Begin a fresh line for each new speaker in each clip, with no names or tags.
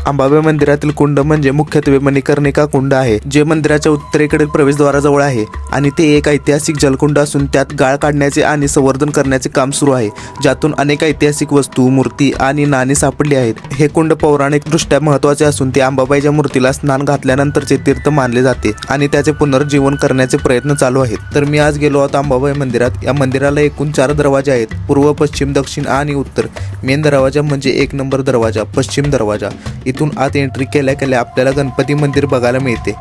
अंबाबाई मंदिरातील कुंड म्हणजे मुख्यत्वे मणिकर्णिका कुंड आहे, जे मंदिराच्या उत्तरेकडील प्रवेशद्वाराजवळ आहे आणि ते एक ऐतिहासिक जलकुंड असून त्यात गाळ काढण्याचे आणि संवर्धन करण्याचे काम सुरू आहे, ज्यातून अनेक ऐतिहासिक वस्तू, मूर्ती आणि नाणी सापडली आहेत. हे कुंड पौराणिक दृष्ट्या महत्त्वाचे असून ते अंबाबाईच्या मूर्तीला स्नान घातल्यानंतरचे तीर्थ मानले जाते आणि त्याचे पुनर्जीवन करण्याचे प्रयत्न चालू आहेत. तर मी आज गेलो होतो अंबाबाई मंदिरात. या मंदिराला एकूण 4 दरवाजे आहेत: पूर्व, पश्चिम, दक्षिण आणि उत्तर. मेन दरवाजा म्हणजे 1 नंबर दरवाजा, पश्चिम दरवाजा. इथून आत एंट्री केल्या केल्या आपल्याला गणपती मंदिर बघायला मिळते.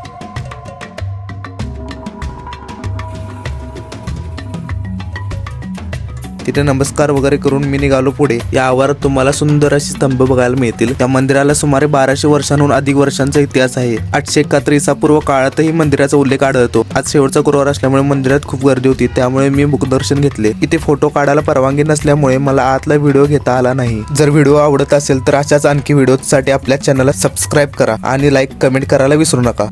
तिथे नमस्कार वगैरे करून मी निघालो पुढे. या आवारात तुम्हाला सुंदर अशी स्तंभ बघायला मिळतील. या मंदिराला सुमारे 1200 वर्षांहून अधिक वर्षांचा इतिहास आहे. 871 ईसापूर्व काळातही मंदिराचा उल्लेख आढळतो. आज शेवटचा गुरुवार असल्यामुळे मंदिरात खूप गर्दी होती, त्यामुळे मी मुखदर्शन घेतले. इथे फोटो काढायला परवानगी नसल्यामुळे मला आतला व्हिडिओ घेता आला नाही. जर व्हिडिओ आवडत असेल तर अशाच आणखी व्हिडिओसाठी आपल्या चॅनलला सबस्क्राईब करा आणि लाईक, कमेंट करायला विसरू नका.